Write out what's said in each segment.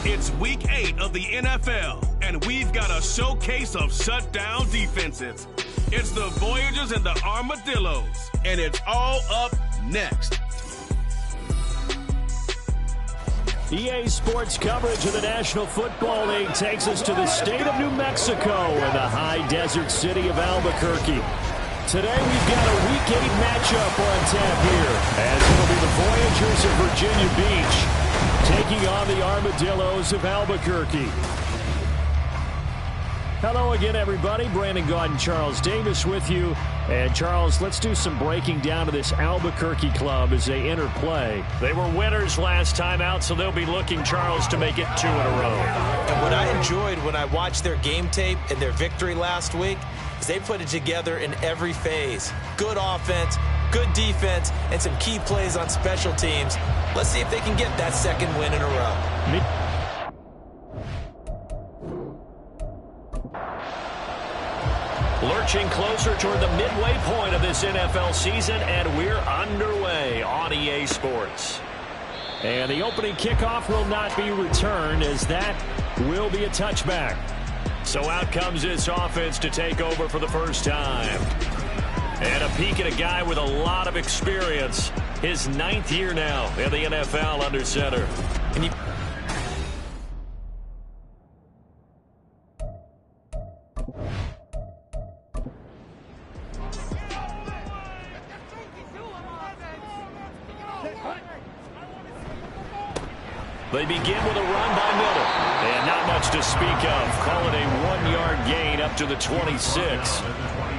It's week 8 of the NFL, and we've got a showcase of shutdown defenses. It's the Voyagers and the Armadillos, and it's all up next. EA Sports coverage of the National Football League takes us to the state of New Mexico and the high desert city of Albuquerque. Today we've got a Week 8 matchup on tap here, as it'll be the Voyagers of Virginia Beach taking on the Armadillos of Albuquerque. Hello again, everybody. Brandon Gaudin, Charles Davis with you. And, Charles, let's do some breaking down of this Albuquerque club as they enter play. They were winners last time out, so they'll be looking, Charles, to make it 2 in a row. And what I enjoyed when I watched their game tape and their victory last week is they put it together in every phase. Good offense, good defense, and some key plays on special teams. Let's see if they can get that 2nd win in a row. Lurching closer toward the midway point of this NFL season, and we're underway on EA Sports. And the opening kickoff will not be returned, as that will be a touchback. So out comes this offense to take over for the first time. And a peek at a guy with a lot of experience. His 9th year now in the NFL under center. And they begin with a run by Miller. And not much to speak of. Call it a 1-yard gain up to the 26.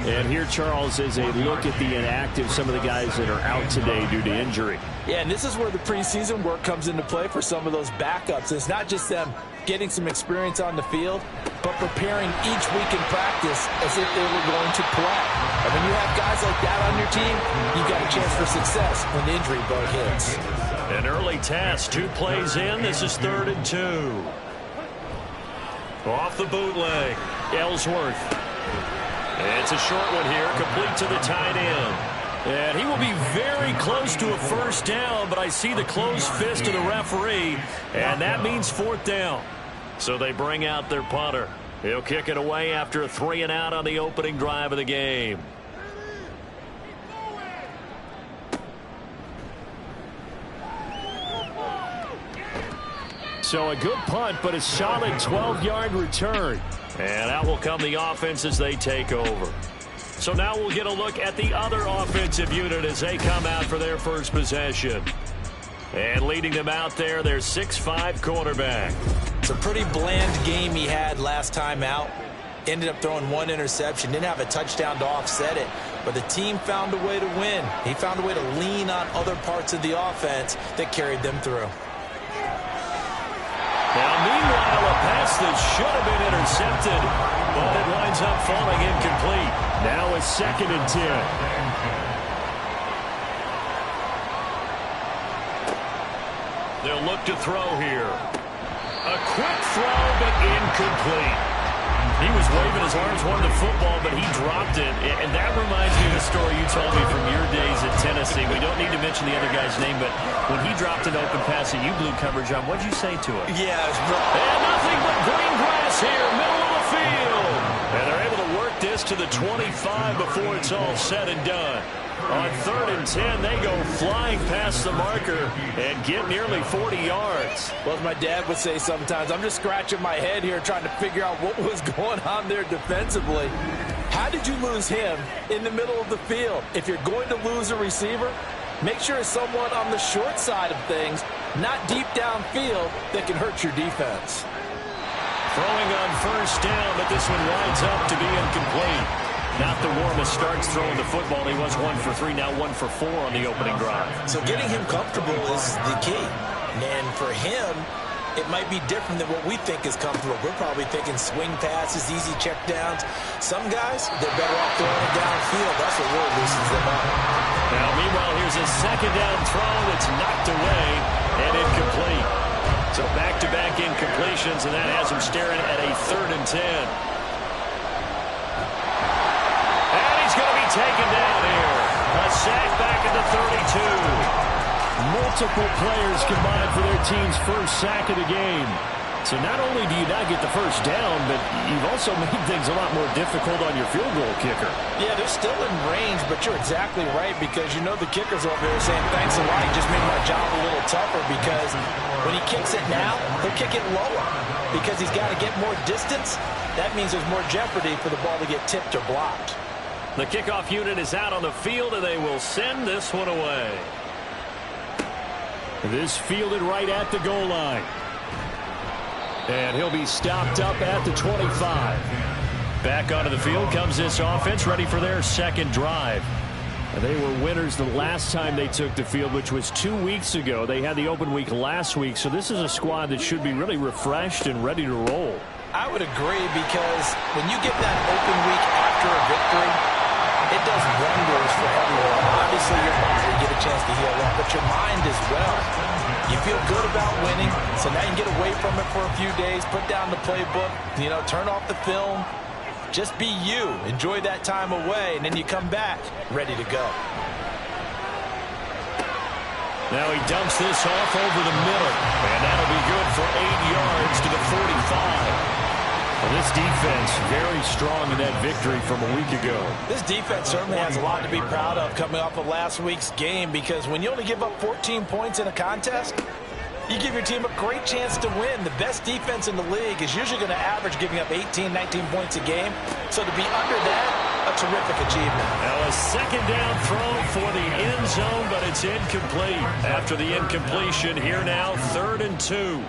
And here, Charles, is a look at the inactive, some of the guys that are out today due to injury. Yeah, and this is where the preseason work comes into play for some of those backups. It's not just them getting some experience on the field, but preparing each week in practice as if they were going to play. And when you have guys like that on your team, you've got a chance for success when the injury bug hits. An early test, 2 plays in. This is 3rd and 2. Off the bootleg, Ellsworth. It's a short one here, complete to the tight end. And he will be very close to a first down, but I see the closed fist of the referee, and that means 4th down. So they bring out their punter. He'll kick it away after a 3-and-out on the opening drive of the game. So a good punt, but a solid 12-yard return. And out will come the offense as they take over. So now we'll get a look at the other offensive unit as they come out for their first possession. And leading them out there, their 6'5" quarterback. It's a pretty bland game he had last time out. Ended up throwing 1 interception. Didn't have a touchdown to offset it. But the team found a way to win. He found a way to lean on other parts of the offense that carried them through. Now, meanwhile, a pass that should have been intercepted, but it winds up falling incomplete. Now a 2nd and 10. They'll look to throw here. A quick throw, but incomplete. He was waving his arms, wanted the football, but he dropped it. And that reminds me of the story you told me from your days at Tennessee. We don't need to mention the other guy's name, but when he dropped an open pass and you blew coverage on, what'd you say to him? Yeah, and nothing but green grass here, middle of the field. And they're able to work this to the 25 before it's all said and done. On 3rd and 10, they go flying past the marker and get nearly 40 yards. Well, as my dad would say sometimes, I'm just scratching my head here trying to figure out what was going on there defensively. How did you lose him in the middle of the field? If you're going to lose a receiver, make sure it's someone on the short side of things, not deep downfield, that can hurt your defense. Throwing on 1st down, but this one winds up to be incomplete. Not the warmest starts throwing the football. He was 1 for 3, now 1 for 4 on the opening drive. So getting him comfortable is the key. And for him, it might be different than what we think is comfortable. We're probably thinking swing passes, easy checkdowns. Some guys, they're better off throwing it downfield. That's what really loosens them up. Now, meanwhile, here's a 2nd down throw that's knocked away and incomplete. So back-to-back incompletions, and that has him staring at a 3rd and 10. Taken down here. A sack back at the 32. Multiple players combined for their team's first sack of the game. So not only do you not get the first down, but you've also made things a lot more difficult on your field goal kicker. Yeah, they're still in range, but you're exactly right, because you know the kicker's over there saying, thanks a lot, you just made my job a little tougher, because when he kicks it now, he'll kick it lower because he's got to get more distance. That means there's more jeopardy for the ball to get tipped or blocked. The kickoff unit is out on the field, and they will send this one away. This fielded right at the goal line. And he'll be stopped up at the 25. Back onto the field comes this offense, ready for their second drive. They were winners the last time they took the field, which was 2 weeks ago. They had the open week last week, so this is a squad that should be really refreshed and ready to roll. I would agree, because when you get that open week after a victory, it does wonders for everyone. Obviously, your body, you get a chance to heal up, but your mind as well. You feel good about winning, so now you can get away from it for a few days, put down the playbook, turn off the film. Just be you. Enjoy that time away, and then you come back ready to go. Now he dumps this off over the middle, and that'll be good for 8 yards to the 45. Well, this defense very strong in that victory from a week ago. This defense certainly has a lot to be proud of coming off of last week's game, because when you only give up 14 points in a contest, you give your team a great chance to win. The best defense in the league is usually going to average giving up 18, 19 points a game. So to be under that, a terrific achievement. Now a second down throw for the end zone, but it's incomplete. After the incompletion, here now, 3rd and 2.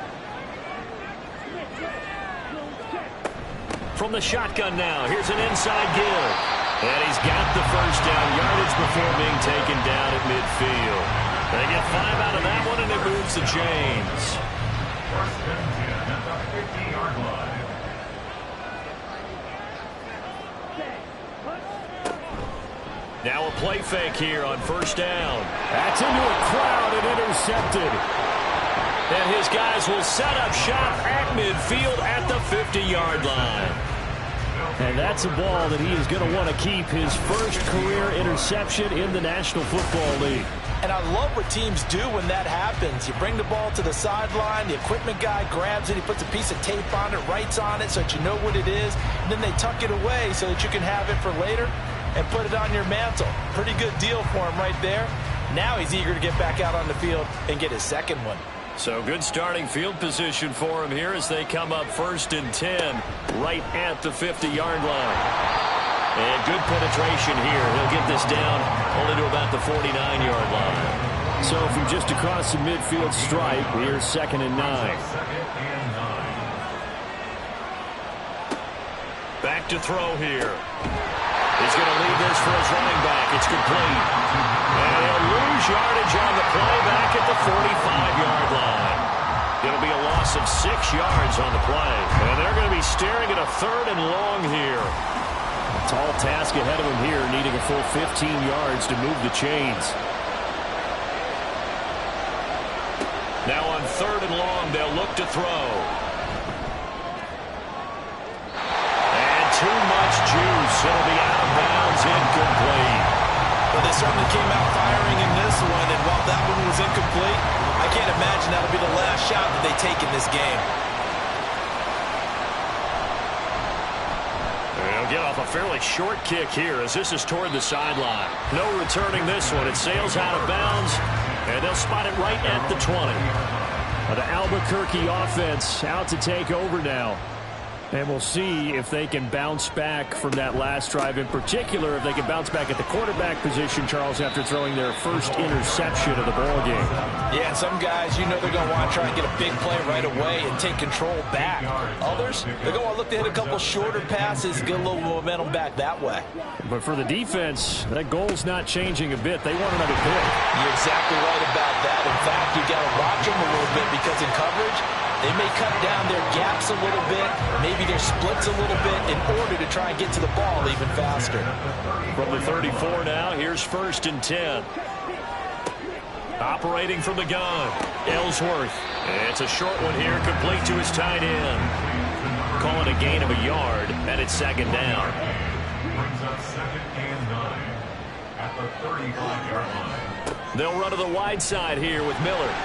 From the shotgun now, here's an inside give. And he's got the first down yardage before being taken down at midfield. They get 5 out of that one, and it moves the chains. First and 10 at the 50-yard line. Now a play fake here on first down. That's into a crowd and intercepted. And his guys will set up shop at midfield at the 50-yard line. And that's a ball that he is going to want to keep, his first career interception in the National Football League. And I love what teams do when that happens. You bring the ball to the sideline, the equipment guy grabs it, he puts a piece of tape on it, writes on it so that you know what it is, and then they tuck it away so that you can have it for later and put it on your mantle. Pretty good deal for him right there. Now he's eager to get back out on the field and get his second one. So good starting field position for him here as they come up 1st and 10 right at the 50-yard line. And good penetration here. He'll get this down only to about the 49-yard line. So from just across the midfield stripe, here's 2nd and 9. Back to throw here. He's going to leave this for his running back. It's complete. And he'll lose yardage on the play back at the 45-yard line. It'll be a loss of 6 yards on the play. And they're going to be staring at a 3rd and long here. A tall task ahead of him here, needing a full 15 yards to move the chains. Now on 3rd and long, they'll look to throw. And too much juice. It'll be out of bounds, incomplete. Well, they certainly came out firing in this one, and while that one was incomplete, I can't imagine that'll be the last shot that they take in this game. They'll get off a fairly short kick here as this is toward the sideline. No returning this one. It sails out of bounds, and they'll spot it right at the 20. The Albuquerque offense out to take over now. And we'll see if they can bounce back from that last drive. In particular, if they can bounce back at the quarterback position, Charles, after throwing their first interception of the ball game. Yeah, and some guys, they're going to want to try and get a big play right away and take control back. Others, they're going to look to hit a couple shorter passes, get a little momentum back that way. But for the defense, that goal's not changing a bit. They want another pick. You're exactly right about that. In fact, you got to watch them a little bit, because in coverage, they may cut down their gaps a little bit, maybe their splits a little bit, in order to try and get to the ball even faster. From the 34 now, here's 1st and 10. Operating from the gun, Ellsworth. It's a short one here, complete to his tight end. Call it a gain of a yard, and it's 2nd down. Brings up 2nd and 9 at the 35-yard line. They'll run to the wide side here with Miller.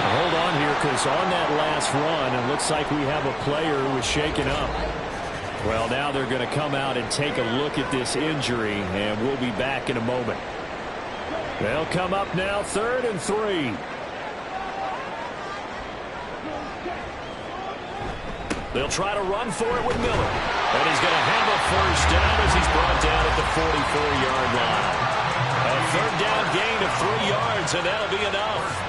Hold on here, because on that last run, it looks like we have a player who was shaken up. Well, now they're going to come out and take a look at this injury, and we'll be back in a moment. They'll come up now, 3rd and 3. They'll try to run for it with Miller. And he's going to have a first down as he's brought down at the 44-yard line. A 3rd down gain of 3 yards, and that'll be enough.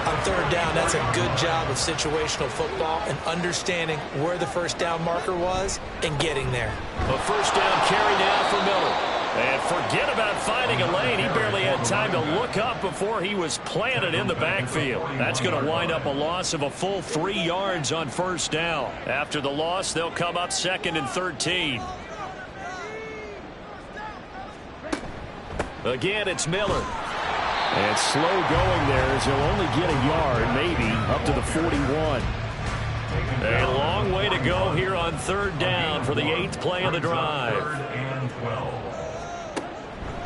On 3rd down, that's a good job of situational football and understanding where the first down marker was and getting there. A first down carry now for Miller. And forget about finding a lane. He barely had time to look up before he was planted in the backfield. That's going to wind up a loss of a full 3 yards on first down. After the loss, they'll come up 2nd and 13. Again, it's Miller. And slow going there as he'll only get a yard, maybe, up to the 41. A long way to go here on 3rd down for the 8th play of the drive. 3rd and 12.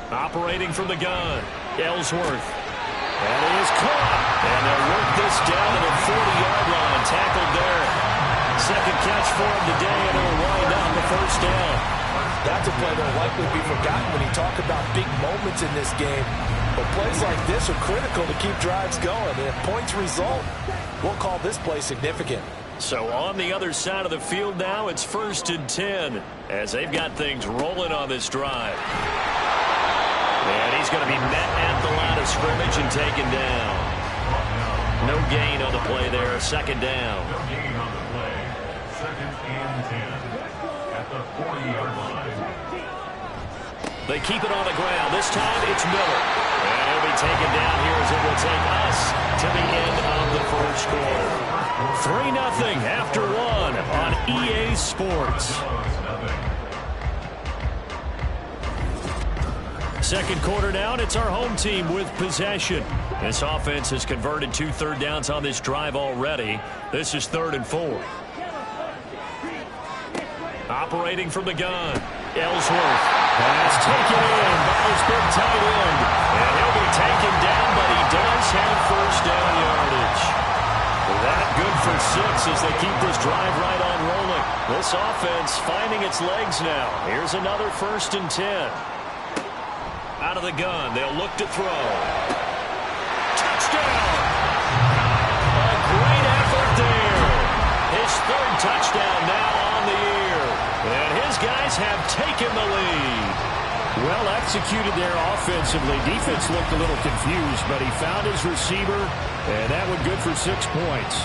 Operating from the gun, Ellsworth. That is caught. And they'll work this down to the 40-yard line. Tackled there. 2nd catch for him today, and it'll wind up the first down. That's a play that will likely be forgotten when you talk about big moments in this game. But plays like this are critical to keep drives going. And if points result, we'll call this play significant. So on the other side of the field now, it's 1st and 10 as they've got things rolling on this drive. And he's going to be met at the line of scrimmage and taken down. No gain on the play there, 2nd down. No gain on the play. 2nd and 10 at the 40-yard line. They keep it on the ground. This time it's Miller. And he'll be taken down here as it will take us to the end of the first quarter. 3-0 after 1 on EA Sports. 2nd quarter down, it's our home team with possession. This offense has converted 2 third downs on this drive already. This is 3rd and 4. Operating from the gun, Ellsworth. Pass taken in by his big tight end. And he'll be taken down, but he does have first down yardage. That good for 6 as they keep this drive right on rolling. This offense finding its legs now. Here's another 1st and 10. Out of the gun, they'll look to throw. Touchdown! A great effort there. His 3rd touchdown now on the year. And his guys have taken the lead. Well executed there offensively. Defense looked a little confused, but he found his receiver, and that one good for 6 points.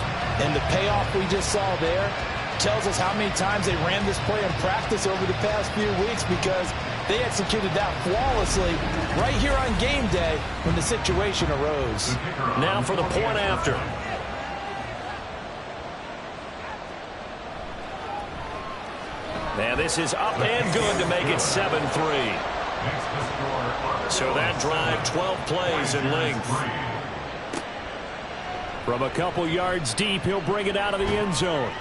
And the payoff we just saw there tells us how many times they ran this play in practice over the past few weeks, because they executed that flawlessly right here on game day when the situation arose. Now for the point after. Now this is up and good to make it 7-3. So that drive, 12 plays in length. From a couple yards deep, he'll bring it out of the end zone.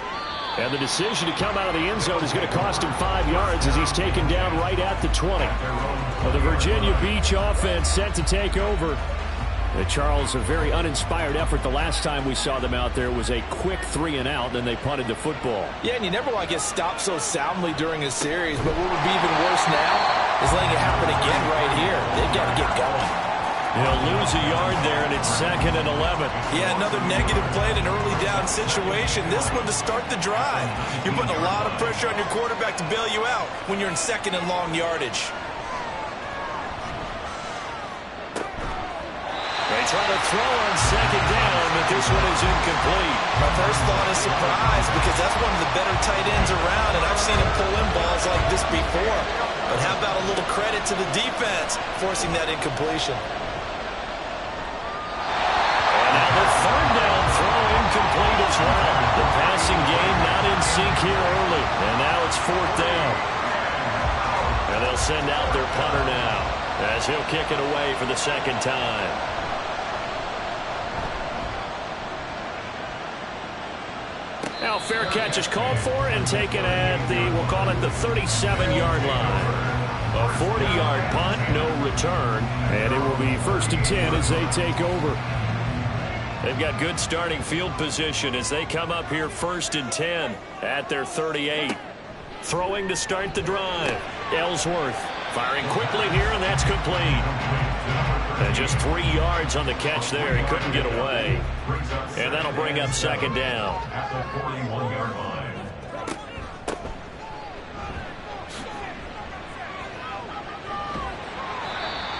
And the decision to come out of the end zone is going to cost him 5 yards as he's taken down right at the 20. Well, the Virginia Beach offense set to take over. Charles, a very uninspired effort. The last time we saw them out there was a quick 3-and-out, then they punted the football. Yeah, and you never want to get stopped so soundly during a series, but what would be even worse now is letting it happen again right here. They've got to get going. He'll lose a yard there, and it's 2nd and 11. Yeah, another negative play in an early down situation. This one to start the drive. You're putting a lot of pressure on your quarterback to bail you out when you're in 2nd and long yardage. They try to throw on 2nd down, but this one is incomplete. My first thought is surprise, because that's one of the better tight ends around, and I've seen him pull in balls like this before. But how about a little credit to the defense forcing that incompletion? Now the 3rd down throw incomplete as well. The passing game not in sync here early. And now it's 4th down. And they'll send out their punter now as he'll kick it away for the 2nd time. Now fair catch is called for and taken at the, we'll call it the 37-yard line. A 40-yard punt, no return. And it will be 1st and 10 as they take over. They've got good starting field position as they come up here 1st and 10 at their 38. Throwing to start the drive. Ellsworth firing quickly here, and that's complete. And just 3 yards on the catch there. He couldn't get away. And that'll bring up 2nd down. At the 41-yard line.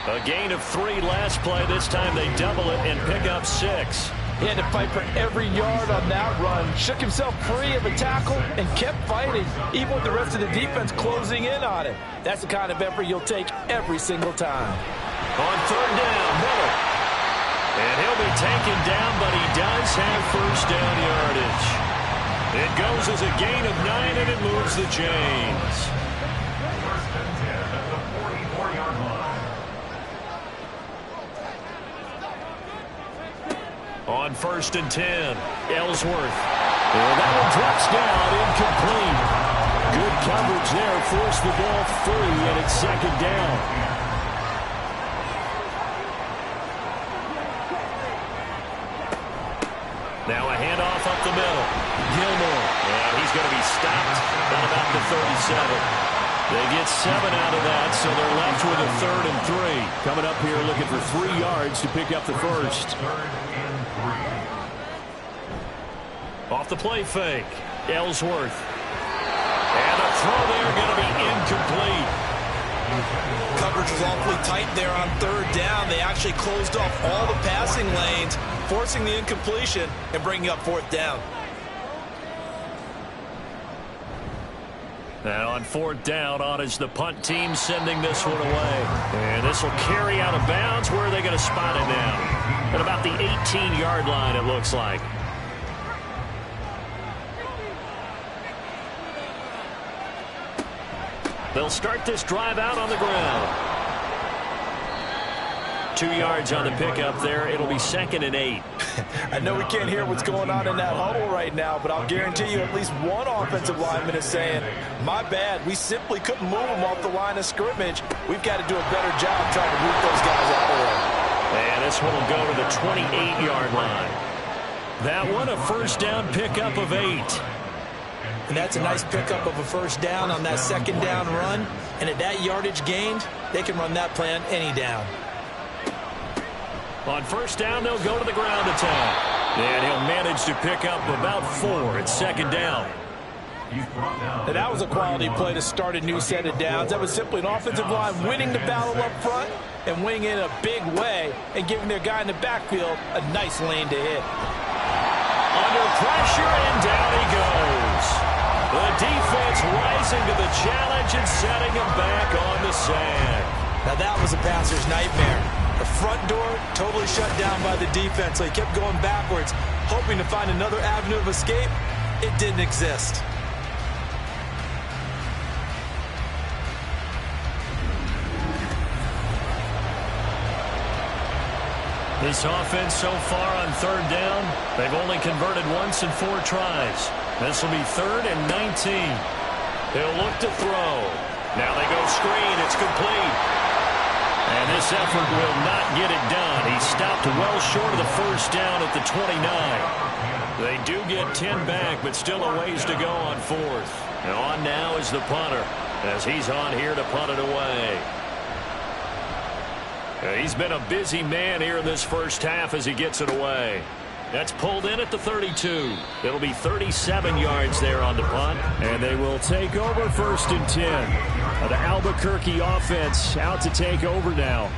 A gain of 3 last play. This time they double it and pick up 6. He had to fight for every yard on that run. Shook himself free of a tackle and kept fighting, even with the rest of the defense closing in on him. That's the kind of effort you'll take every single time. On 3rd down, Miller. And he'll be taken down, but he does have 1st down yardage. It goes as a gain of 9, and it moves the chains. 1st and 10 at the 44-yard line. On 1st and 10, Ellsworth. And that one drops down, incomplete. Good coverage there, forced the ball free, and it's 2nd down. Now a handoff up the middle. Gilmore. And he's going to be stopped at about the 37. They get 7 out of that, so they're left with a 3rd and 3. Coming up here looking for 3 yards to pick up the first. 3rd and 3. Off the play fake. Ellsworth. And a throw there going to be incomplete. Coverage was awfully tight there on 3rd down. They actually closed off all the passing lanes, forcing the incompletion and bringing up 4th down. And on 4th down, on is the punt team sending this one away. And this will carry out of bounds. Where are they going to spot it now? At about the 18-yard line, it looks like. They'll start this drive out on the ground. 2 yards on the pickup there. It'll be 2nd and 8. I know we can't hear what's going on in that huddle right now, but I'll guarantee you at least one offensive lineman is saying, my bad, we simply couldn't move them off the line of scrimmage. We've got to do a better job trying to root those guys out of there. And this one will go to the 28-yard line. That one a 1st down pickup of 8. And that's a nice pickup of a 1st down on that 2nd down run. And at that yardage gained, they can run that play on any down. On 1st down, they'll go to the ground attack. And he'll manage to pick up about 4 at 2nd down. And that was a quality play to start a new set of downs. That was simply an offensive line winning the battle up front and winning in a big way and giving their guy in the backfield a nice lane to hit. Under pressure, and down he goes. The defense rising to the challenge and setting him back on the sand. Now that was a passer's nightmare. The front door totally shut down by the defense, so he kept going backwards, hoping to find another avenue of escape. It didn't exist. This offense so far on 3rd down, they've only converted once in 4 tries. This will be 3rd and 19. He'll look to throw. Now they go screen. It's complete. And this effort will not get it done. He stopped well short of the 1st down at the 29. They do get 10 back, but still a ways to go on 4th. And on now is the punter as he's on here to punt it away. He's been a busy man here in this 1st half as he gets it away. That's pulled in at the 32. It'll be 37 yards there on the punt. And they will take over 1st and 10. The Albuquerque offense out to take over now.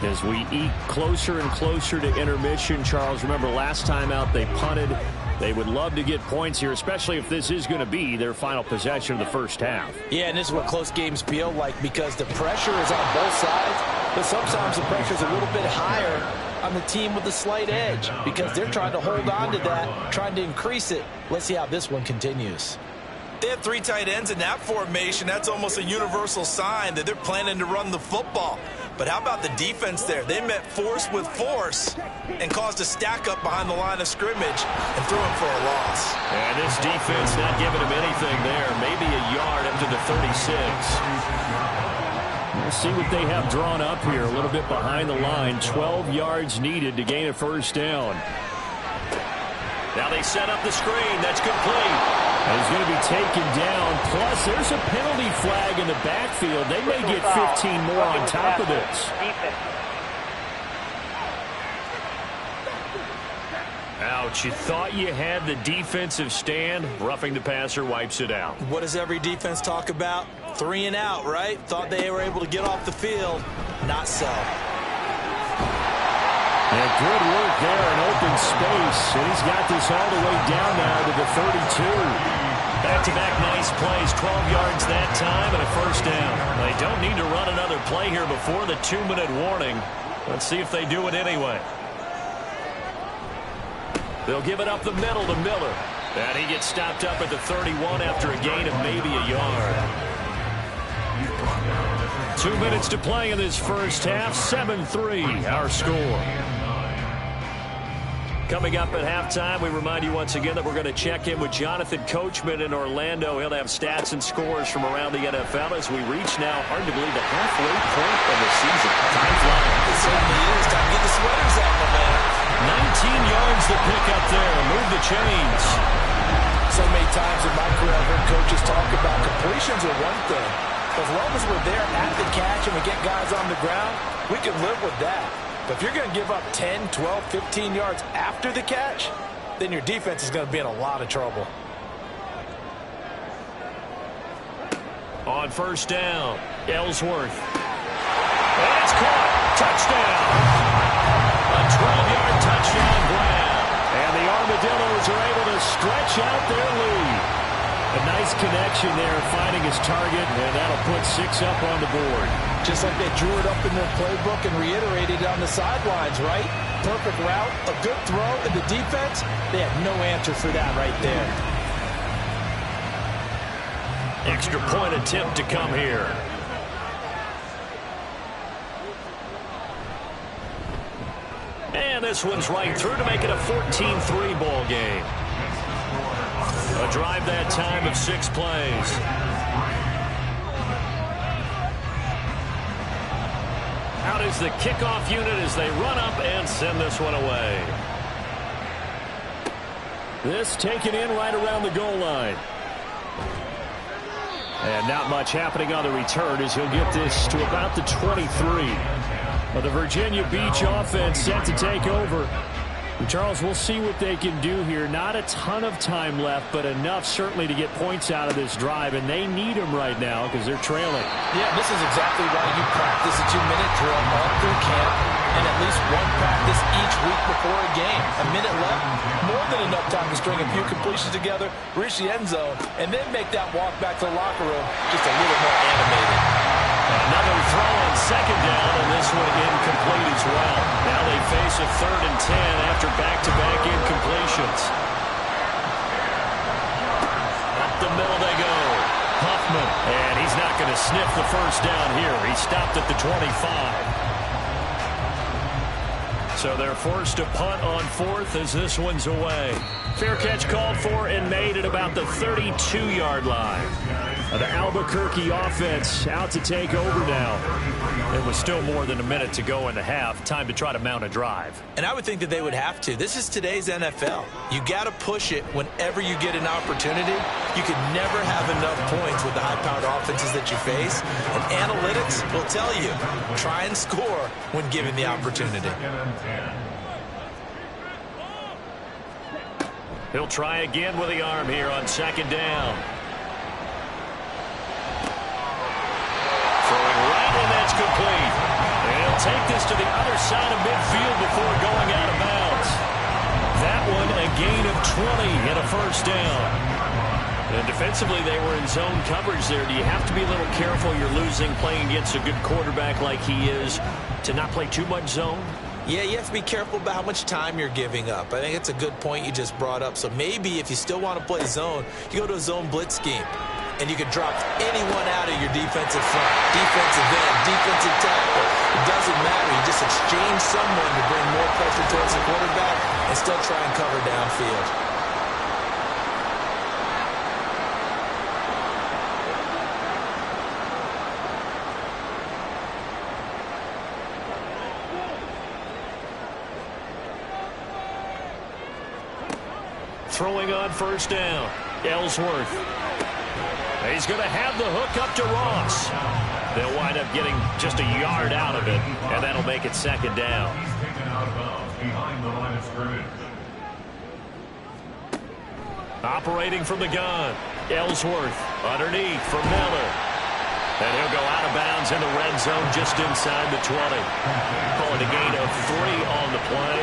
As we eke closer and closer to intermission, Charles, remember last time out they punted. They would love to get points here, especially if this is going to be their final possession of the 1st half. Yeah, and this is what close games feel like because the pressure is on both sides, but sometimes the pressure is a little bit higher on the team with the slight edge because they're trying to hold on to that, trying to increase it. Let's see how this one continues. They have 3 tight ends in that formation. That's almost a universal sign that they're planning to run the football. But how about the defense there? They met force with force and caused a stack up behind the line of scrimmage and threw him for a loss. And this defense not giving him anything there. Maybe a yard up to the 36. We'll see what they have drawn up here. A little bit behind the line. 12 yards needed to gain a 1st down. Now they set up the screen. That's complete. And he's going to be taken down. Plus, there's a penalty flag in the backfield. They may get 15 more on top of this. Ouch, you thought you had the defensive stand. Roughing the passer wipes it out. What does every defense talk about? 3 and out, right? Thought they were able to get off the field. Not so. And good work there in open space. And he's got this all the way down now to the 32. Back-to-back nice plays, 12 yards that time and a first down. They don't need to run another play here before the 2-minute warning. Let's see if they do it anyway. They'll give it up the middle to Miller. And he gets stopped up at the 31 after a gain of maybe a yard. 2 minutes to play in this first half. 7-3 our score. Coming up at halftime, we remind you once again that we're going to check in with Jonathan Coachman in Orlando. He'll have stats and scores from around the NFL as we reach now, hard to believe, the halfway point of the season. Time flying. It certainly is. Time to get the sweaters out, my man. 19 yards to pick up there. Move the chains. So many times in my career, I've heard coaches talk about completions are one thing. As long as we're there at the catch and we get guys on the ground, we can live with that. But if you're going to give up 10, 12, 15 yards after the catch, then your defense is going to be in a lot of trouble. On first down, Ellsworth. And it's caught. Touchdown. A 12-yard touchdown grab. And the Armadillos are able to stretch out their lead. A nice connection there, finding his target, and that'll put 6 up on the board. Just like they drew it up in their playbook and reiterated on the sidelines, right? Perfect route, a good throw, and the defense, they had no answer for that right there. Extra point attempt to come here. And this one's right through to make it a 14-3 ball game. A drive that time of 6 plays. Out is the kickoff unit as they run up and send this one away. This taken in right around the goal line. And not much happening on the return as he'll get this to about the 23. Well, the Virginia Beach offense set to take over. And Charles, we'll see what they can do here. Not a ton of time left, but enough certainly to get points out of this drive, and they need them right now because they're trailing. Yeah, this is exactly why you practice a 2-minute drill all through camp and at least one practice each week before a game. A minute left, more than enough time to string a few completions together, reach the end zone, and then make that walk back to the locker room just a little more animated. Another throw on second down, and this one incomplete as well. Now they face a 3rd and 10 after back-to-back incompletions. Up the middle they go. Huffman, and he's not going to sniff the first down here. He stopped at the 25. So they're forced to punt on 4th as this one's away. Fair catch called for and made at about the 32-yard line. The Albuquerque offense out to take over now. There was still more than a minute to go in the half. Time to try to mount a drive. And I would think that they would have to. This is today's NFL. You got to push it whenever you get an opportunity. You can never have enough points with the high-powered offenses that you face. And analytics will tell you, try and score when given the opportunity. He'll try again with the arm here on second down. Throwing right, and that's complete. And he'll take this to the other side of midfield before going out of bounds. That one a gain of 20 and a first down. And defensively, they were in zone coverage there. Do you have to be a little careful? You're losing, playing against a good quarterback like he is, to not play too much zone? Yeah, you have to be careful about how much time you're giving up. I think it's a good point you just brought up. So maybe if you still want to play zone, you go to a zone blitz scheme. And you can drop anyone out of your defensive front, defensive end, defensive tackle. It doesn't matter. You just exchange someone to bring more pressure towards the quarterback and still try and cover downfield. throwing on first down. Ellsworth. He's going to have the hook up to Ross. They'll wind up getting just a yard out of it, and that'll make it second down. He's taken out of bounds behind the line of scrimmage. Operating from the gun. Ellsworth underneath for Miller. And he'll go out of bounds in the red zone just inside the 20. Calling a gain of 3 on the play.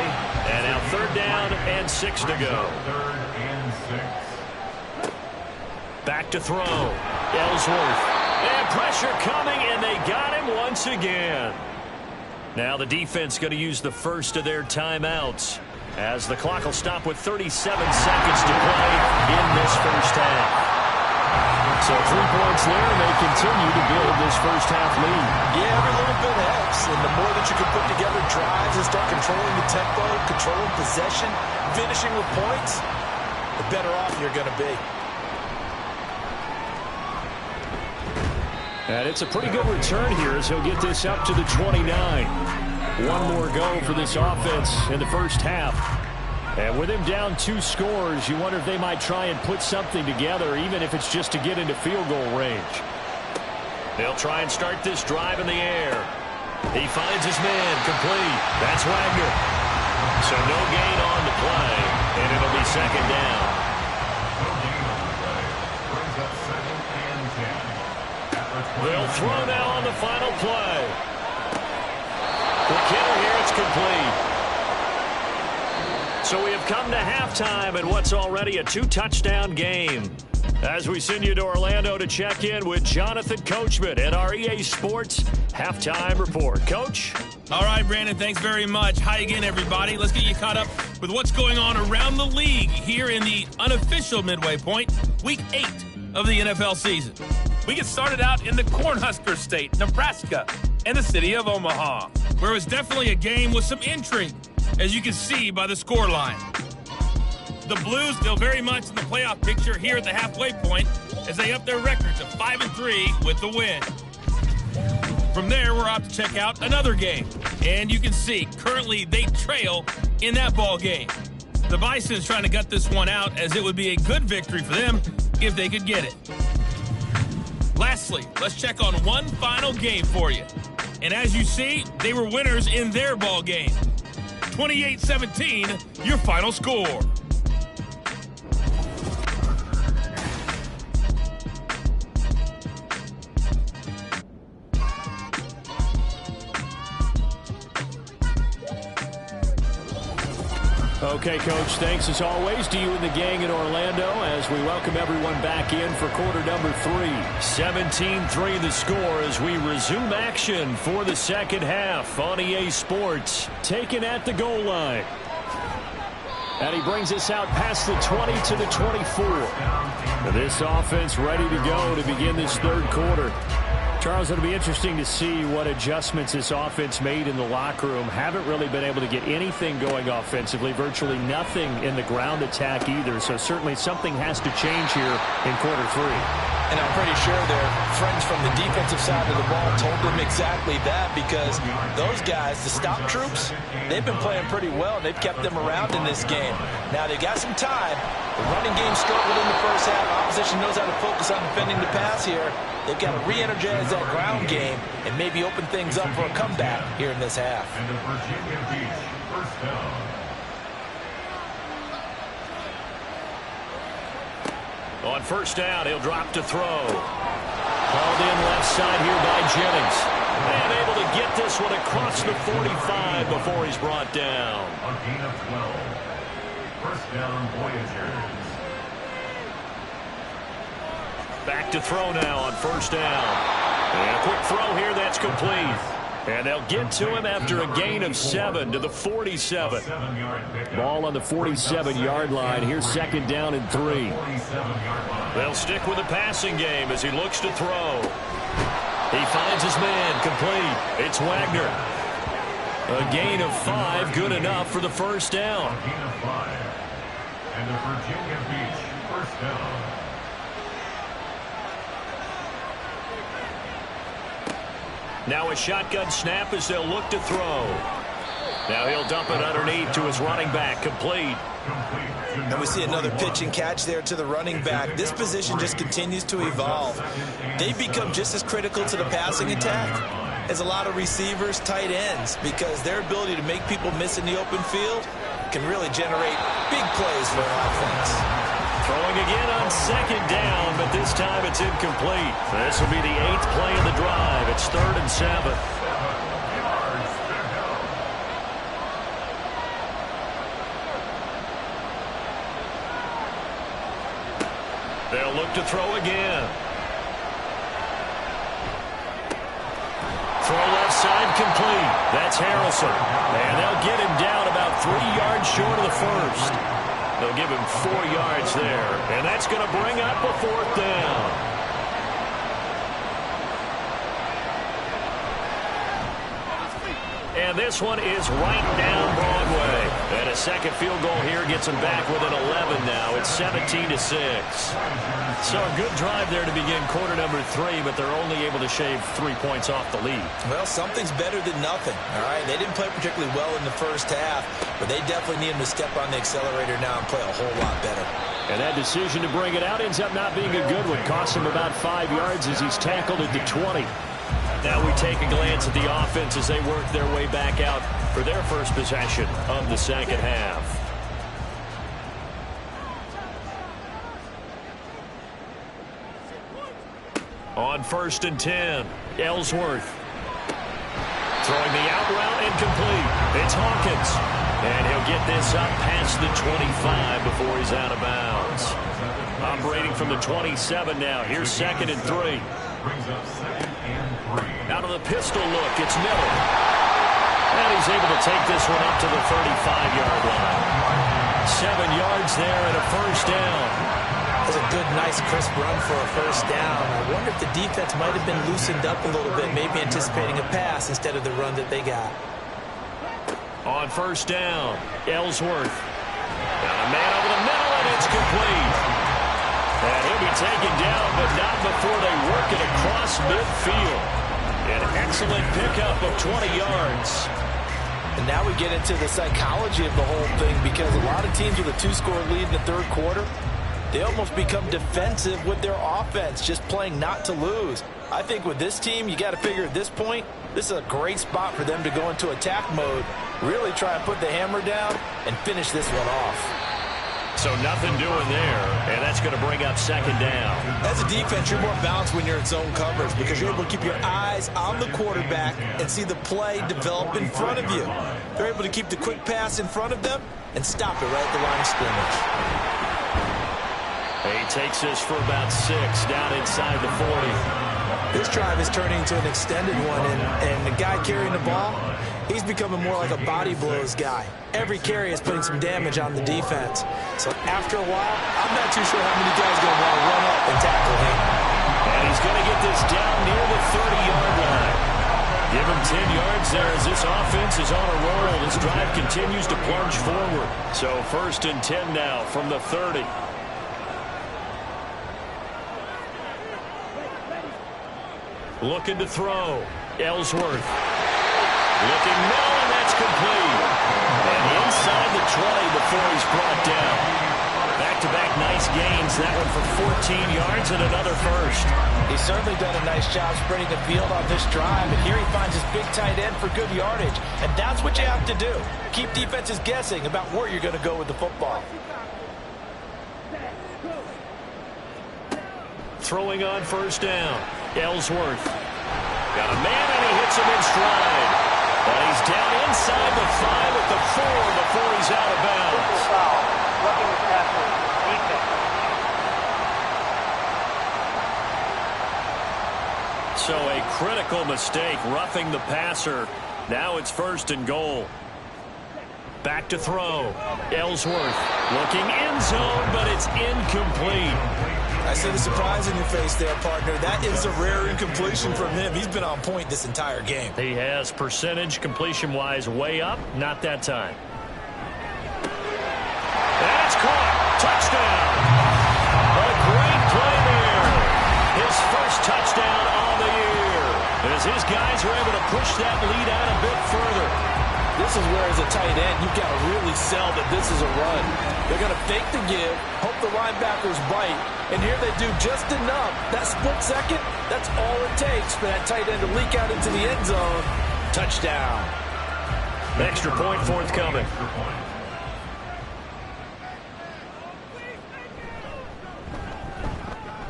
And now third down and 6 to go. Third and 6. Back to throw. Ellsworth. And pressure coming, and they got him once again. Now the defense going to use the first of their timeouts, as the clock will stop with 37 seconds to play in this first half. So 3 points there, and they continue to build this first half lead. Yeah, every little bit helps, and the more that you can put together drives and start controlling the tempo, controlling possession, finishing with points, the better off you're going to be. And it's a pretty good return here as he'll get this up to the 29. One more go for this offense in the first half. And with him down 2 scores, you wonder if they might try and put something together, even if it's just to get into field goal range. They'll try and start this drive in the air. He finds his man complete. That's Wagner. So no gain on the play, and it'll be second down. No gain on the play. Brings up 2nd and 10. They'll throw now on the final play. For Kittle here, it's complete. So we have come to halftime in what's already a 2-touchdown game. As we send you to Orlando to check in with Jonathan Coachman at our EA Sports Halftime Report. Coach? All right, Brandon, thanks very much. Hi again, everybody. Let's get you caught up with what's going on around the league here in the unofficial midway point, Week 8 of the NFL season. We get started out in the Cornhusker State, Nebraska, and the city of Omaha, where it was definitely a game with some intrigue, as you can see by the scoreline. The Blues still very much in the playoff picture here at the halfway point as they up their record to 5-3 with the win. From there, we're off to check out another game. And you can see, currently they trail in that ball game. The Bison's trying to gut this one out, as it would be a good victory for them if they could get it. Lastly, let's check on one final game for you. And as you see, they were winners in their ball game. 28-17, your final score. Okay, Coach, thanks as always to you and the gang in Orlando as we welcome everyone back in for quarter number 3. 17-3 the score as we resume action for the second half on EA Sports. Taken at the goal line. And he brings us out past the 20 to the 24. This offense ready to go to begin this third quarter. Charles, it'll be interesting to see what adjustments this offense made in the locker room. Haven't really been able to get anything going offensively, virtually nothing in the ground attack either. So certainly something has to change here in quarter 3. And I'm pretty sure their friends from the defensive side of the ball told them exactly that, because those guys, the stop troops, they've been playing pretty well. They've kept them around in this game. Now they've got some time. The running game struggled in the first half. Opposition knows how to focus on defending the pass here. They've got to re-energize that ground game and maybe open things up for a comeback here in this half. And the Virginia Beach first down. On first down, he'll drop to throw. Called in left side here by Jennings. And able to get this one across the 45 before he's brought down. A gain of 12. First down, Voyagers. Back to throw now on first down. And a quick throw here, that's complete. And they'll get to him after a gain of 7 to the 47. Ball on the 47-yard line. Here's second down and 3. They'll stick with the passing game as he looks to throw. He finds his man complete. It's Wagner. A gain of 5, good enough for the first down. A gain of 5. And the Virginia Beach first down. Now a shotgun snap as they'll look to throw. Now he'll dump it underneath to his running back, complete. And we see another pitch and catch there to the running back. This position just continues to evolve. They become just as critical to the passing attack as a lot of receivers, tight ends, because their ability to make people miss in the open field can really generate big plays for an offense. Throwing again on second down, but this time it's incomplete. This will be the 8th play of the drive. It's 3rd and 7. They'll look to throw again. Throw left side complete. That's Harrelson. And they'll get him down about 3 yards short of the first. They'll give him 4 yards there. And that's going to bring up a 4th down. And this one is right down Broadway. And a second field goal here gets them back within 11 now. It's 17-6. So a good drive there to begin quarter number 3, but they're only able to shave 3 points off the lead. Well, something's better than nothing, all right? They didn't play particularly well in the first half, but they definitely need them to step on the accelerator now and play a whole lot better. And that decision to bring it out ends up not being a good one. Costs him about 5 yards as he's tackled at the 20. Now we take a glance at the offense as they work their way back out for their first possession of the second half. On 1st and 10, Ellsworth. Throwing the out route incomplete. It's Hawkins. And he'll get this up past the 25 before he's out of bounds. Operating from the 27 now. Here's 2nd and 3. Out of the pistol look, it's Miller. And he's able to take this one up to the 35-yard line. 7 yards there and a first down. That's a good, nice, crisp run for a first down. I wonder if the defense might have been loosened up a little bit, maybe anticipating a pass instead of the run that they got. On 1st down, Ellsworth. Got a man over the middle, and it's complete. And he'll be taken down, but not before they work it across midfield. An excellent pickup of 20 yards. And now we get into the psychology of the whole thing, because a lot of teams with a 2-score lead in the third quarter, they almost become defensive with their offense, just playing not to lose. I think with this team, you got to figure at this point, this is a great spot for them to go into attack mode, really try and put the hammer down and finish this one off. So nothing doing there, and that's going to bring up 2nd down. As a defense, you're more balanced when you're in zone coverage because you're able to keep your eyes on the quarterback and see the play develop in front of you. They're able to keep the quick pass in front of them and stop it right at the line of scrimmage. He takes this for about 6 down inside the 40. This drive is turning into an extended one, and the guy carrying the ball, he's becoming more like a body blows guy. Every carry is putting some damage on the defense. So after a while, I'm not too sure how many guys are going to want to run up and tackle him. And he's going to get this down near the 30-yard line. Give him 10 yards there as this offense is on a roll. This drive continues to plunge forward. So 1st and 10 now from the 30. Looking to throw. Ellsworth. Looking middle, and that's complete. And inside the 20 before he's brought down. Back-to-back nice gains. That one for 14 yards and another first. He's certainly done a nice job spreading the field on this drive. And here he finds his big tight end for good yardage. And that's what you have to do. Keep defenses guessing about where you're going to go with the football. Throwing on 1st down. Ellsworth. Got a man, and he hits him in stride. And he's down inside the 5 at the 4 before he's out of bounds. So a critical mistake, roughing the passer. Now it's 1st and goal. Back to throw. Ellsworth looking end zone, but it's incomplete. I see the surprise in your face there, partner. That is a rare incompletion from him. He's been on point this entire game. He has percentage completion-wise way up. Not that time. And it's caught. Touchdown. A great play there. His first touchdown on the year. As his guys are able to push that lead out a bit further. This is where, as a tight end, you've got to really sell that this is a run. They're going to fake the give, hope the linebackers bite, and here they do just enough. That split second, that's all it takes for that tight end to leak out into the end zone. Touchdown. Extra point forthcoming.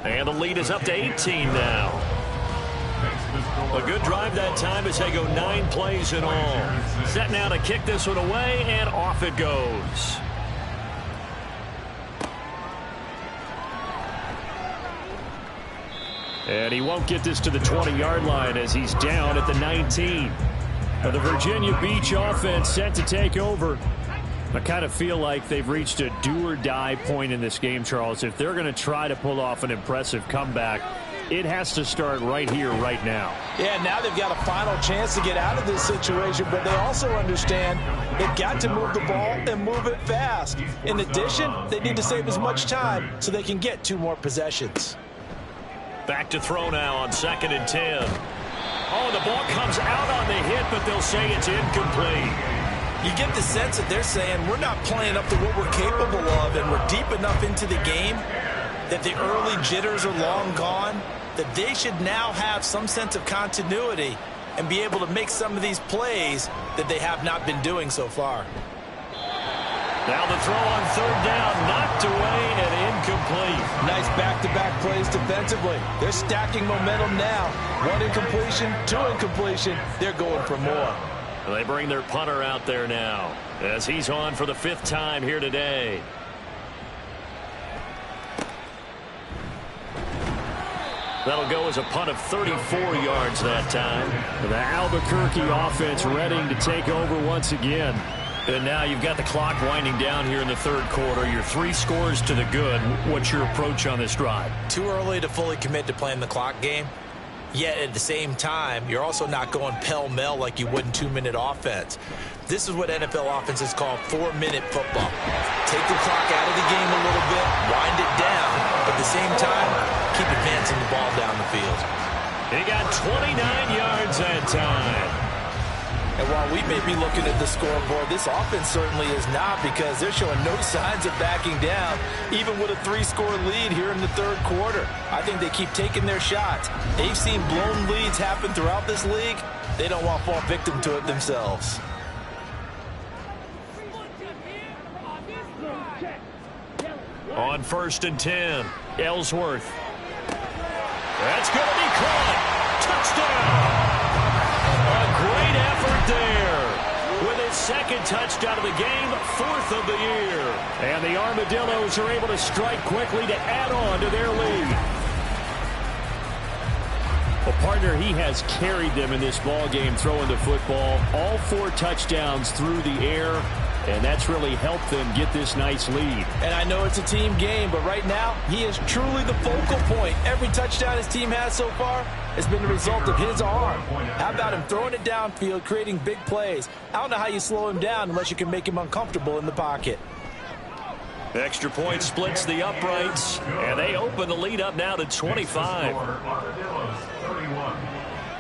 And the lead is up to 18 now. A good drive that time as they go 9 plays in all. Set now to kick this one away, and off it goes. And he won't get this to the 20-yard line as he's down at the 19. The Virginia Beach offense set to take over. I kind of feel like they've reached a do-or-die point in this game, Charles. If they're going to try to pull off an impressive comeback, it has to start right here, right now. Yeah, now they've got a final chance to get out of this situation, but they also understand they've got to move the ball and move it fast. In addition, they need to save as much time so they can get 2 more possessions. Back to throw now on 2nd and 10. Oh, the ball comes out on the hit, but they'll say it's incomplete. You get the sense that they're saying we're not playing up to what we're capable of, and we're deep enough into the game that the early jitters are long gone, that they should now have some sense of continuity and be able to make some of these plays that they have not been doing so far. Now the throw on 3rd down, knocked away and incomplete. Nice back-to-back plays defensively. They're stacking momentum now. 1 incompletion, 2 incompletion. They're going for more. They bring their punter out there now as he's on for the 5th time here today. That'll go as a punt of 34 yards that time. The Albuquerque offense ready to take over once again. And now you've got the clock winding down here in the 3rd quarter. You're 3 scores to the good. What's your approach on this drive? Too early to fully commit to playing the clock game. Yet at the same time, you're also not going pell-mell like you would in 2-minute offense. This is what NFL offenses call 4-minute football. Take the clock out of the game a little bit, wind it down, but at the same time, keep advancing the ball down the field. He got 29 yards that time. And while we may be looking at the scoreboard, this offense certainly is not, because they're showing no signs of backing down, even with a 3-score lead here in the 3rd quarter. I think they keep taking their shots. They've seen blown leads happen throughout this league. They don't want to fall victim to it themselves. On 1st and 10, Ellsworth. That's going to be caught. Touchdown. A great effort there. With his 2nd touchdown of the game, 4th of the year. And the Armadillos are able to strike quickly to add on to their lead. Well, partner, he has carried them in this ball game throwing the football. All 4 touchdowns through the air. And that's really helped them get this nice lead. And I know it's a team game, but right now, he is truly the focal point. Every touchdown his team has so far has been the result of his arm. How about him throwing it downfield, creating big plays? I don't know how you slow him down unless you can make him uncomfortable in the pocket. Extra point splits the uprights, and they open the lead up now to 25. Armadillos 31,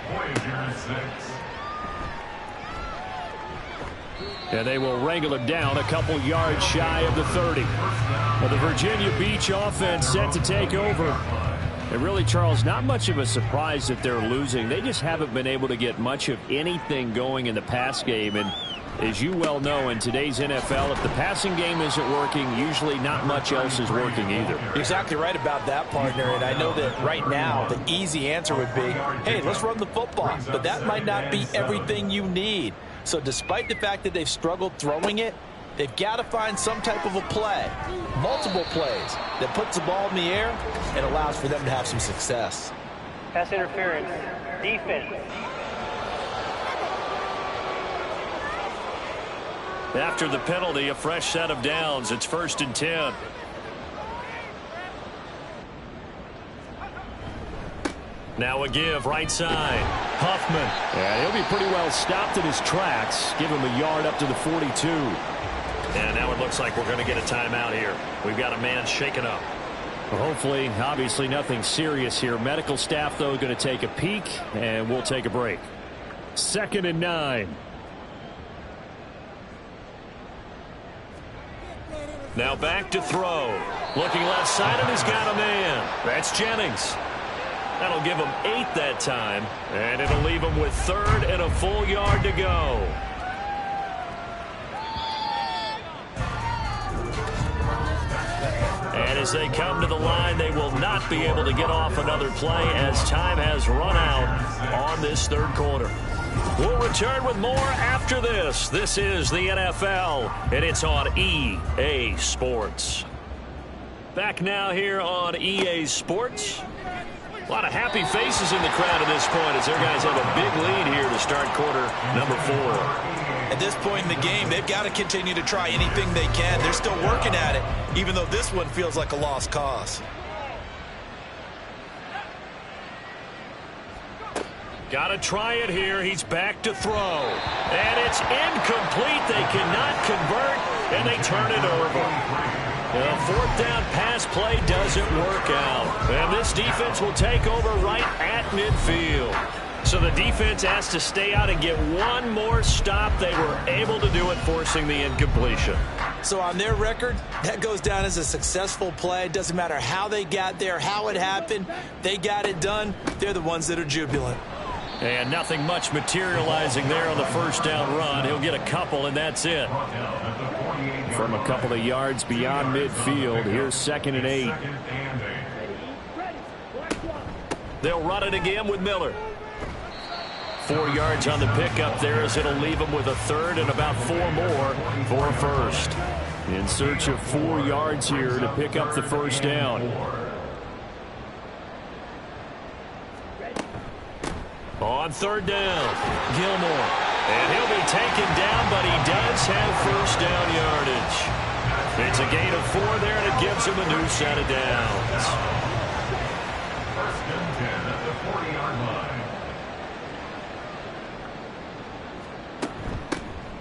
Voyagers 6. And they will wrangle it down a couple yards shy of the 30. Well, the Virginia Beach offense set to take over. And really, Charles, not much of a surprise that they're losing. They just haven't been able to get much of anything going in the pass game. And as you well know, in today's NFL, if the passing game isn't working, usually not much else is working either. You're exactly right about that, partner. And I know that right now the easy answer would be, hey, let's run the football. But that might not be everything you need. So despite the fact that they've struggled throwing it, they've got to find some type of a play, multiple plays, that puts the ball in the air and allows for them to have some success. Pass interference, defense. After the penalty, a fresh set of downs. It's 1st and 10. Now a give, right side. Huffman. Yeah, he'll be pretty well stopped in his tracks. Give him a yard up to the 42. And now it looks like we're going to get a timeout here. We've got a man shaken up. Well, hopefully, obviously nothing serious here. Medical staff, though, going to take a peek, and we'll take a break. 2nd and 9. Now back to throw. Looking left side, and he's got a man. That's Jennings. That'll give him 8 that time, and it'll leave him with 3rd and a full yard to go. And as they come to the line, they will not be able to get off another play as time has run out on this 3rd quarter. We'll return with more after this. This is the NFL, and it's on EA Sports. Back now here on EA Sports. A lot of happy faces in the crowd at this point as their guys have a big lead here to start quarter number 4. At this point in the game, they've got to continue to try anything they can. They're still working at it, even though this one feels like a lost cause. Got to try it here. He's back to throw. And it's incomplete. They cannot convert, and they turn it over. The 4th down pass play doesn't work out. And this defense will take over right at midfield. So the defense has to stay out and get one more stop. They were able to do it, forcing the incompletion. So on their record, that goes down as a successful play. Doesn't matter how they got there, how it happened. They got it done. They're the ones that are jubilant. And nothing much materializing there on the 1st down run. He'll get a couple, and that's it. From a couple of yards beyond midfield, here's 2nd and 8. They'll run it again with Miller. 4 yards on the pickup there as it'll leave him with a 3rd and about 4 more for a 1st. In search of 4 yards here to pick up the 1st down. On 3rd down, Gilmore. And he'll be taken down, but he does have 1st down yardage. It's a gain of 4 there, and it gives him a new set of downs. 1st and 10 at the 40-yard line.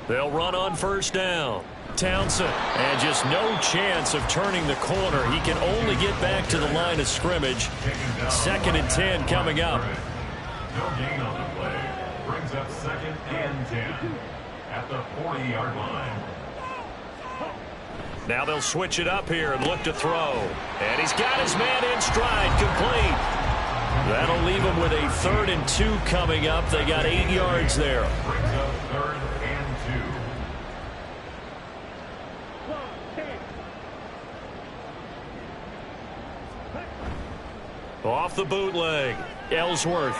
They'll run on 1st down. Townsend, and just no chance of turning the corner. He can only get back to the line of scrimmage. 2nd and 10 coming up. No gain on the play. Brings up 2nd and 10 at the 40-yard line. Now they'll switch it up here and look to throw. And he's got his man in stride, complete. That'll leave him with a 3rd and 2 coming up. They got 8 yards there. Brings up 3rd and 2. Off the bootleg, Ellsworth.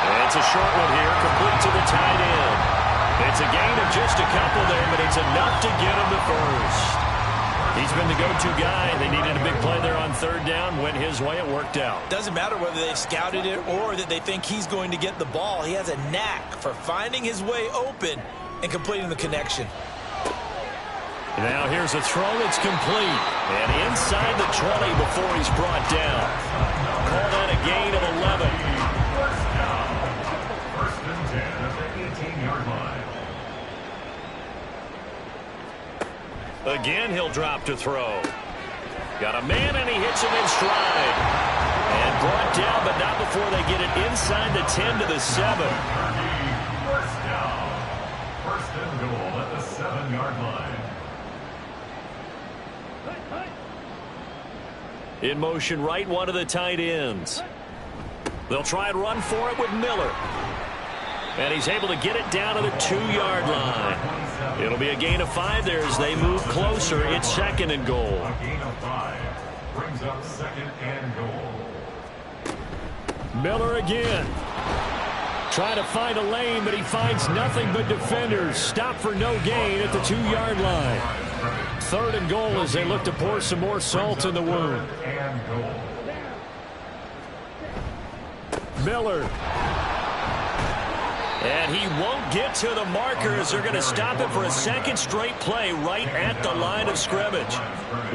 And it's a short one here, complete to the tight end. It's a gain of just a couple there, but it's enough to get him the 1st. He's been the go-to guy. They needed a big play there on 3rd down. Went his way, it worked out. Doesn't matter whether they've scouted it or that they think he's going to get the ball. He has a knack for finding his way open and completing the connection. Now here's a throw that's complete. And inside the 20 before he's brought down. Call that a gain of 11. 1st and 10 at the 18-yard line. Again, he'll drop to throw. Got a man, and he hits him in stride. And brought down, but not before they get it inside the 10 to the 7. 1st down. 1st and goal at the 7-yard line. In motion right, one of the tight ends. They'll try and run for it with Miller. And he's able to get it down to the 2-yard line. It'll be a gain of 5 there as they move closer. It's 2nd and goal. A gain of 5 brings up 2nd and goal. Miller again. Trying to find a lane, but he finds nothing but defenders. Stop for no gain at the 2-yard line. 3rd and goal as they look to pour some more salt in the wound. Miller. And he won't get to the marker as they're going to stop it for a 2nd straight play right at the line of scrimmage.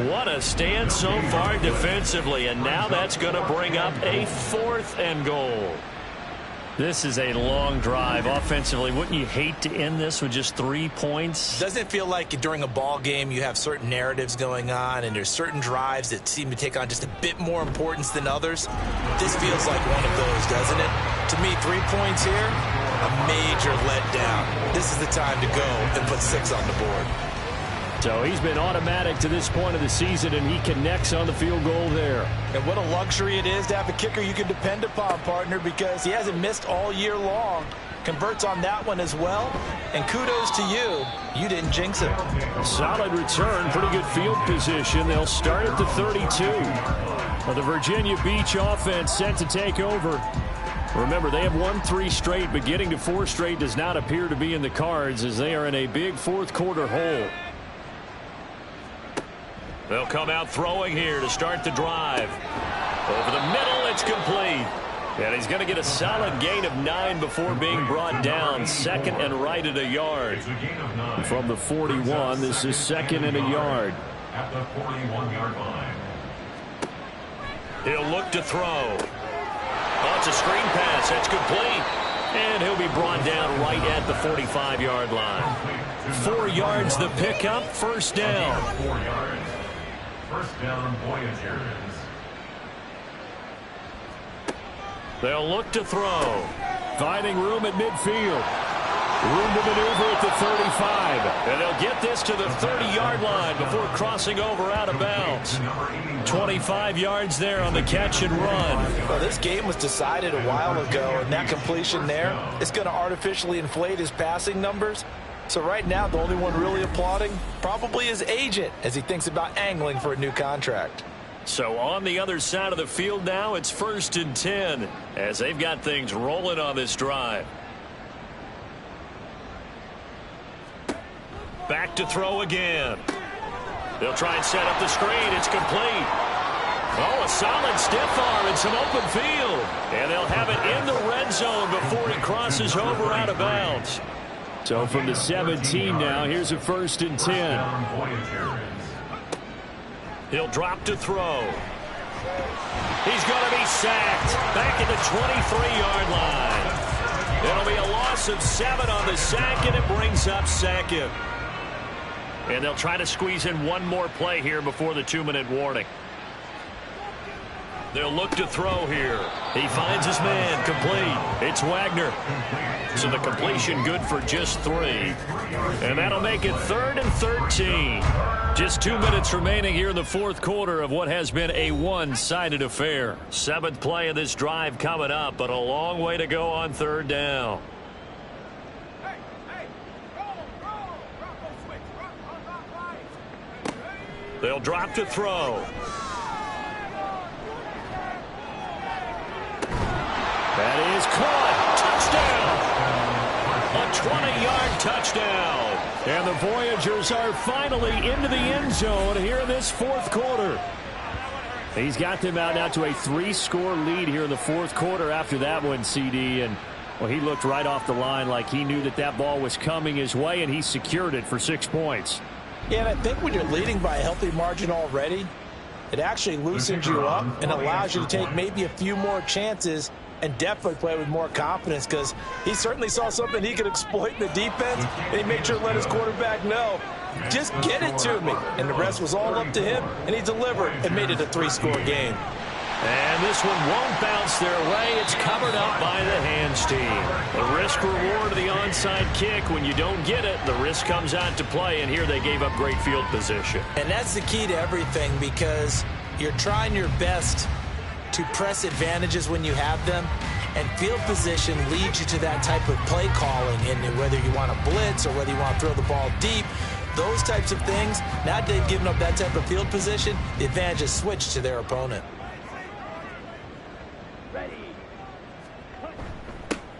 What a stand so far defensively, and now that's going to bring up a 4th and goal. This is a long drive offensively. Wouldn't you hate to end this with just 3 points? Doesn't it feel like during a ball game you have certain narratives going on and there's certain drives that seem to take on just a bit more importance than others? This feels like one of those, doesn't it? To me, 3 points here, a major letdown. This is the time to go and put 6 on the board. So he's been automatic to this point of the season, and he connects on the field goal there. And what a luxury it is to have a kicker you can depend upon, partner, because he hasn't missed all year long. Converts on that one as well. And kudos to you. You didn't jinx it. Solid return. Pretty good field position. They'll start at the 32. Well, the Virginia Beach offense set to take over. Remember, they have won 3 straight, but getting to 4 straight does not appear to be in the cards as they are in a big fourth quarter hole. They'll come out throwing here to start the drive. Over the middle, it's complete. And he's going to get a solid gain of 9 before being brought down. Second and right at a yard. From the 41, this is second and a yard. At the 41-yard line. He'll look to throw. Oh, it's a screen pass. That's complete. And he'll be brought down right at the 45-yard line. 4 yards the pickup, first down. 4 yards. First down, Voyagers. They'll look to throw. Finding room at midfield. Room to maneuver at the 35. And they'll get this to the 30-yard line before crossing over out of bounds. 25 yards there on the catch and run. Well, this game was decided a while ago, and that completion there is going to artificially inflate his passing numbers. So right now, the only one really applauding probably his agent as he thinks about angling for a new contract. So on the other side of the field now, it's 1st and 10 as they've got things rolling on this drive. Back to throw again. They'll try and set up the screen. It's complete. Oh, a solid stiff arm and some open field. And they'll have it in the red zone before he crosses over out of bounds. So from the 17 now, here's a 1st and 10. He'll drop to throw. He's going to be sacked back at the 23-yard line. It'll be a loss of 7 on the sack, and it brings up second. And they'll try to squeeze in one more play here before the 2-minute warning. They'll look to throw here. He finds his man, complete. It's Wagner. So the completion good for just 3. And that'll make it 3rd and 13. Just 2 minutes remaining here in the fourth quarter of what has been a one-sided affair. 7th play of this drive coming up, but a long way to go on 3rd down. They'll drop to throw. That is caught. Touchdown. A 20-yard touchdown. And the Voyagers are finally into the end zone here in this fourth quarter. He's got them out now to a 3-score lead here in the fourth quarter after that one, CD. And, well, he looked right off the line like he knew that that ball was coming his way, and he secured it for 6 points. Yeah, and I think when you're leading by a healthy margin already, it actually loosens you up and allows you to take maybe a few more chances and definitely play with more confidence, because he certainly saw something he could exploit in the defense, and he made sure to let his quarterback know, just get it to me. And the rest was all up to him, and he delivered and made it a 3-score game. And this one won't bounce their way. It's covered up by the hands team. The risk reward of the onside kick. When you don't get it, the risk comes out to play, and here they gave up great field position. And that's the key to everything, because you're trying your best to press advantages when you have them, and field position leads you to that type of play calling, and whether you want to blitz or whether you want to throw the ball deep, those types of things. Now they've given up that type of field position, the advantage is switched to their opponent.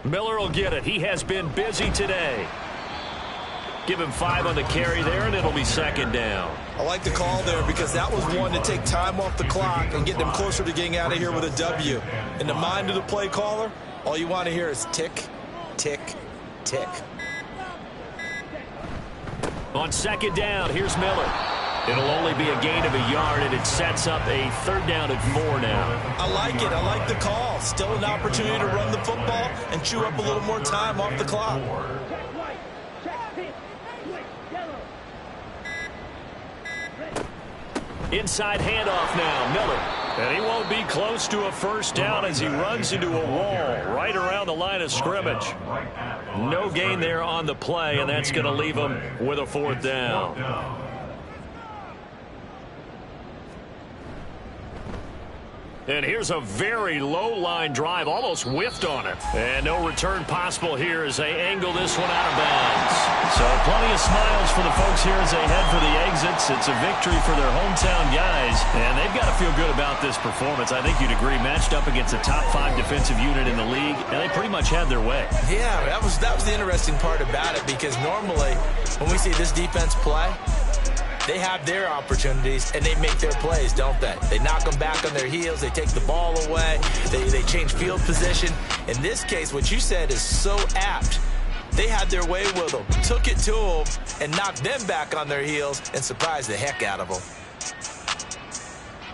Miller will get it. He has been busy today. Give him 5 on the carry there, and it'll be 2nd down. I like the call there, because that was one to take time off the clock and get them closer to getting out of here with a W. In the mind of the play caller, all you want to hear is tick, tick, tick. On 2nd down, here's Miller. It'll only be a gain of a yard, and it sets up a 3rd down and 4 now. I like it. I like the call. Still an opportunity to run the football and chew up a little more time off the clock. Inside handoff now, Miller. And he won't be close to a 1st down as he runs into a wall right around the line of scrimmage. No gain there on the play, and that's going to leave him with a 4th down. And here's a very low-line drive, almost whiffed on it. And no return possible here as they angle this one out of bounds. So plenty of smiles for the folks here as they head for the exits. It's a victory for their hometown guys, and they've got to feel good about this performance. I think you'd agree, matched up against a top 5 defensive unit in the league, and they pretty much had their way. Yeah, that was the interesting part about it, because normally when we see this defense play, they have their opportunities, and they make their plays, don't they? They knock them back on their heels. They take the ball away. They change field position. In this case, what you said is so apt. They had their way with them, took it to them, and knocked them back on their heels and surprised the heck out of them.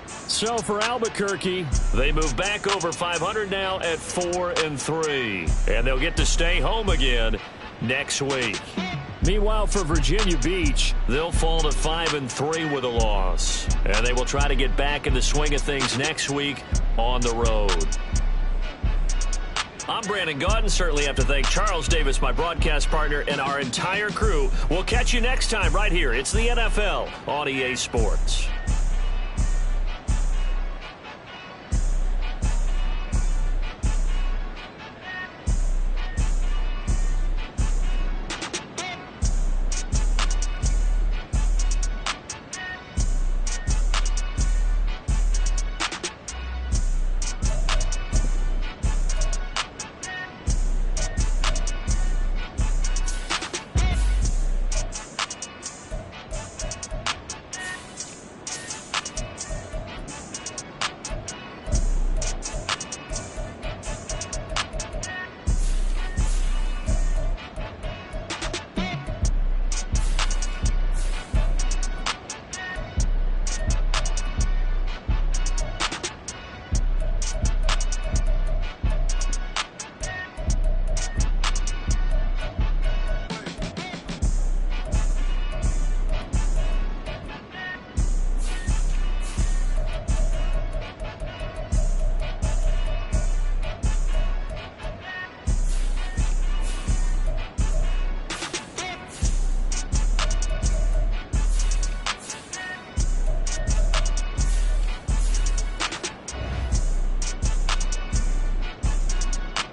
So for Albuquerque, they move back over 500 now at 4-3. And they'll get to stay home again next week. Meanwhile, for Virginia Beach, they'll fall to 5-3 with a loss. And they will try to get back in the swing of things next week on the road. I'm Brandon Gaudin. Certainly have to thank Charles Davis, my broadcast partner, and our entire crew. We'll catch you next time right here. It's the NFL on EA Sports.